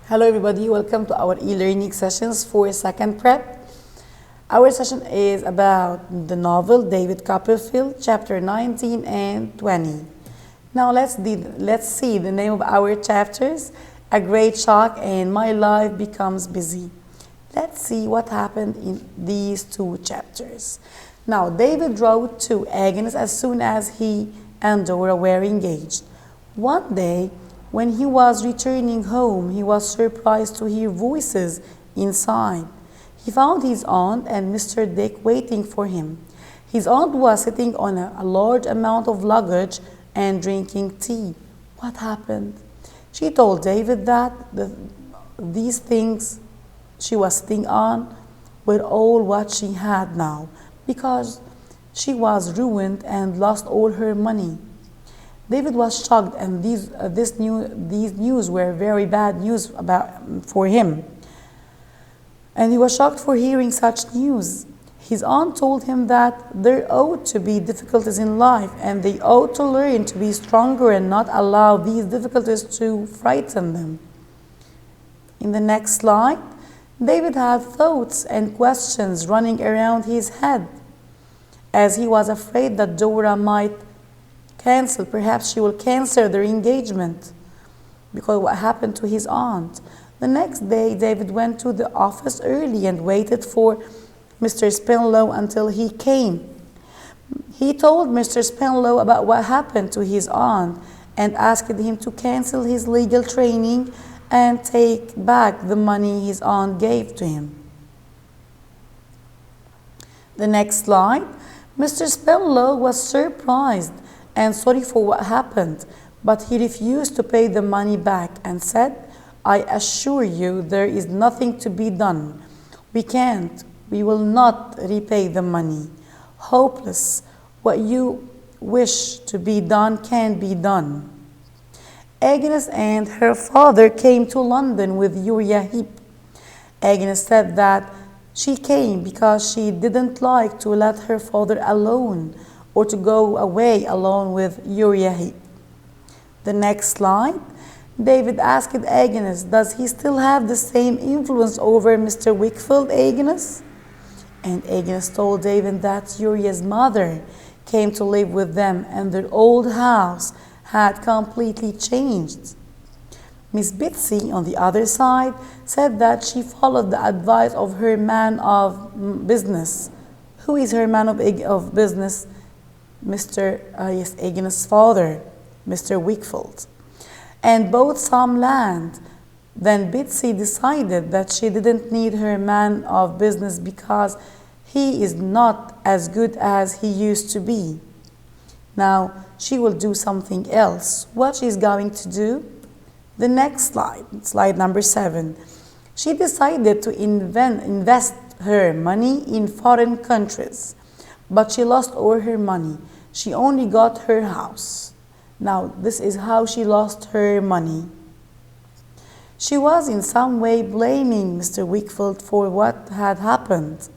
Hello everybody, welcome to our e-learning sessions for second prep. Our session is about the novel David Copperfield, chapter 19 and 20. Now let's see the name of our chapters. A great shock and my life becomes busy. Let's see what happened in these two chapters. Now David wrote to Agnes as soon as he and Dora were engaged. One day, when he was returning home, he was surprised to hear voices inside. He found his aunt and Mr. Dick waiting for him. His aunt was sitting on a large amount of luggage and drinking tea. What happened? She told David that these things she was sitting on were all what she had now, because she was ruined and lost all her money. David was shocked, and these news were very bad news for him. And he was shocked for hearing such news. His aunt told him that there ought to be difficulties in life, and they ought to learn to be stronger and not allow these difficulties to frighten them. In the next slide, David had thoughts and questions running around his head, as he was afraid that Dora might cancel. Perhaps she will cancel their engagement because of what happened to his aunt. The next day, David went to the office early and waited for Mr. Spenlow until he came. He told Mr. Spenlow about what happened to his aunt and asked him to cancel his legal training and take back the money his aunt gave to him. The next slide. Mr. Spenlow was surprised and sorry for what happened, but he refused to pay the money back and said, "I assure you there is nothing to be done. We will not repay the money. Hopeless. What you wish to be done can be done." Agnes and her father came to London with Uriah Heep. Agnes said that she came because she didn't like to let her father alone or to go away alone with Uriah Heep. The next slide. David asked Agnes, "Does he still have the same influence over Mr. Wickfield, Agnes?" And Agnes told David that Uriah's mother came to live with them and their old house had completely changed. Miss Bitsy, on the other side, said that she followed the advice of her man of business. Who is her man of business? Agnes' father, Mr. Wickfield, and bought some land. Then Bitsy decided that she didn't need her man of business because he is not as good as he used to be. Now she will do something else. What she's going to do? The next slide, slide number 7. She decided to invest her money in foreign countries, but she lost all her money. She only got her house. Now, this is how she lost her money. She was in some way blaming Mr. Wickfield for what had happened.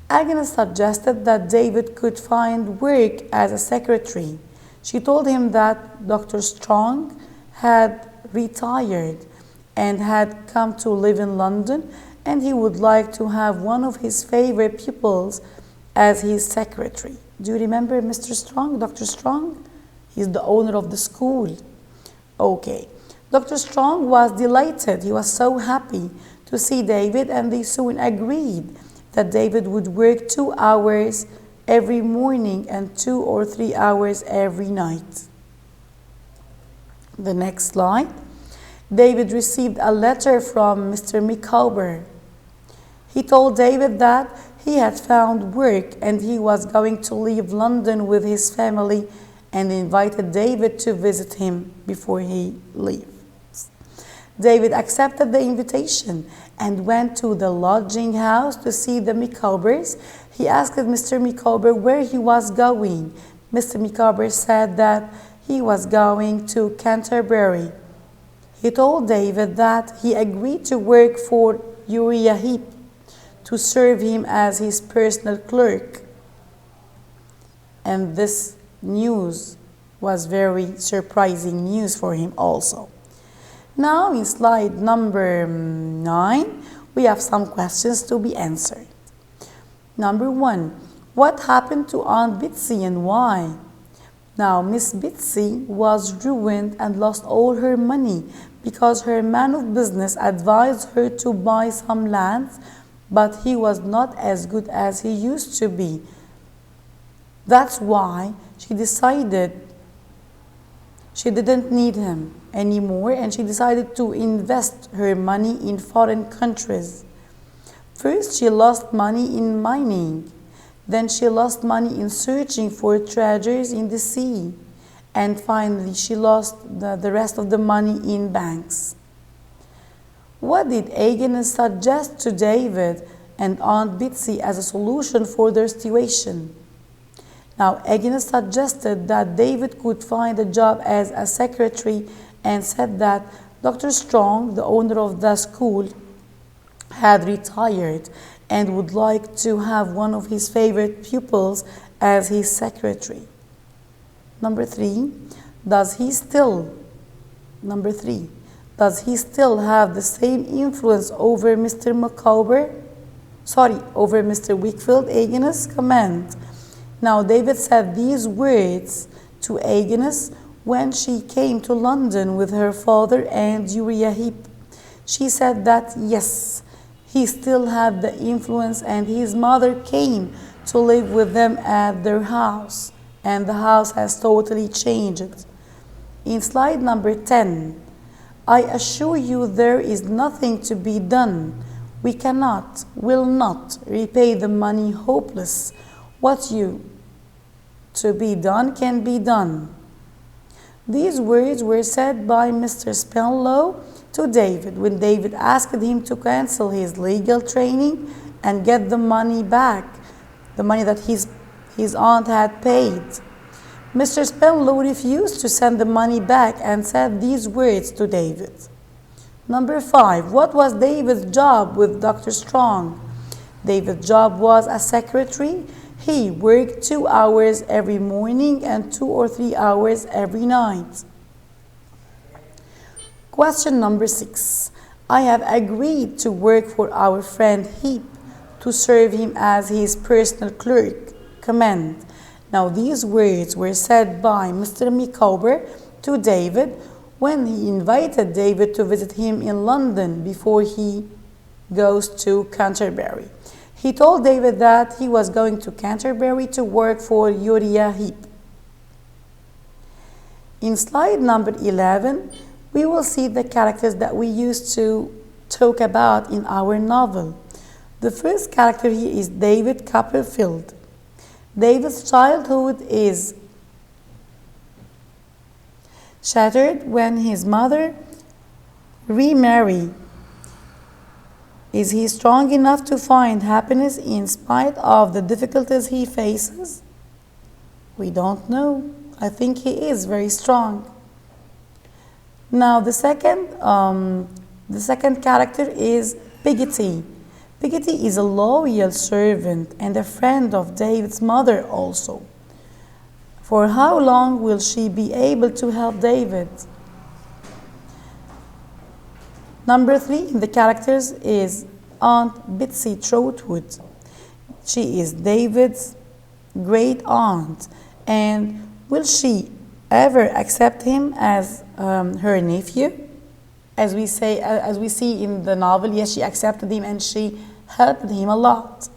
Agnes suggested that David could find work as a secretary. She told him that Dr. Strong had retired and had come to live in London, and he would like to have one of his favorite pupils as his secretary. Do you remember Mr. Strong, Dr. Strong? He's the owner of the school. Okay. Dr. Strong was delighted. He was so happy to see David, and they soon agreed that David would work 2 hours every morning and 2 or 3 hours every night. The next slide. David received a letter from Mr. Micawber. He told David that he had found work and he was going to leave London with his family, and invited David to visit him before he leaves. David accepted the invitation and went to the lodging house to see the Micawbers. He asked Mr. Micawber where he was going. Mr. Micawber said that he was going to Canterbury. He told David that he agreed to work for Uriah Heep to serve him as his personal clerk. And this news was very surprising news for him also. Now in slide number 9, we have some questions to be answered. Number 1, what happened to Aunt Bitsy and why? Now Miss Bitsy was ruined and lost all her money because her man of business advised her to buy some lands, but he was not as good as he used to be. That's why she decided she didn't need him anymore, and she decided to invest her money in foreign countries. First, she lost money in mining. Then she lost money in searching for treasures in the sea. And finally, she lost the rest of the money in banks. What did Agnes suggest to David and Aunt Bitsy as a solution for their situation? Now, Agnes suggested that David could find a job as a secretary and said that Dr. Strong, the owner of the school, had retired and would like to have one of his favorite pupils as his secretary. Number 3, does he still have the same influence over Mr. over Mr. Wickfield? Agnes, comment. Now, David said these words to Agnes when she came to London with her father and Uriah Heep. She said that yes, he still had the influence, and his mother came to live with them at their house, and the house has totally changed. In slide number 10, I assure you there is nothing to be done. We cannot, will not repay the money hopeless. What to be done can be done. These words were said by Mr. Spenlow to David when David asked him to cancel his legal training and get the money back, the money that his aunt had paid. Mr. Spenlow refused to send the money back and said these words to David. Number 5, what was David's job with Dr. Strong? David's job was a secretary. He worked 2 hours every morning and 2 or 3 hours every night. Question number 6. I have agreed to work for our friend Heap to serve him as his personal clerk. Comment. Now these words were said by Mr. Micawber to David when he invited David to visit him in London before he goes to Canterbury. He told David that he was going to Canterbury to work for Uriah Heep. In slide number 11, we will see the characters that we used to talk about in our novel. The first character here is David Copperfield. David's childhood is shattered when his mother remarried. Is he strong enough to find happiness in spite of the difficulties he faces? We don't know. I think he is very strong. Now the second character is Peggotty. Peggotty is a loyal servant and a friend of David's mother also. For how long will she be able to help David? Number 3 in the characters is Aunt Bitsy Trotwood. She is David's great aunt, and will she ever accept him as her nephew? As we see in the novel, yes, she accepted him and she helped him a lot.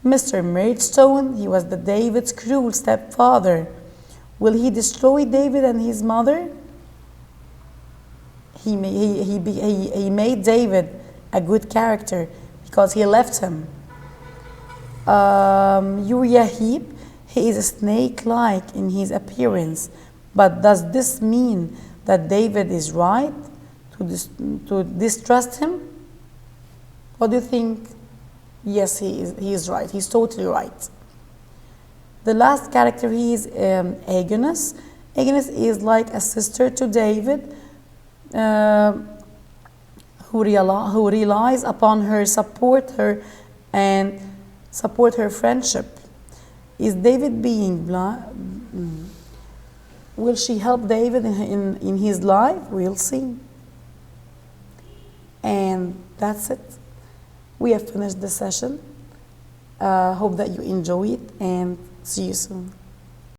Mr. Murdstone, he was David's cruel stepfather. Will he destroy David and his mother? He made David a good character because he left him. Uriah Heep, he is snake-like in his appearance, but does this mean that David is right to distrust him? What do you think? Yes, he is right. He's totally right. The last character he is Agnes. Agnes is like a sister to David, who relies upon her, support her friendship. Is David being blind? Will she help David in his life? We'll see. And that's it. We have finished the session. Hope that you enjoy it, and see you soon.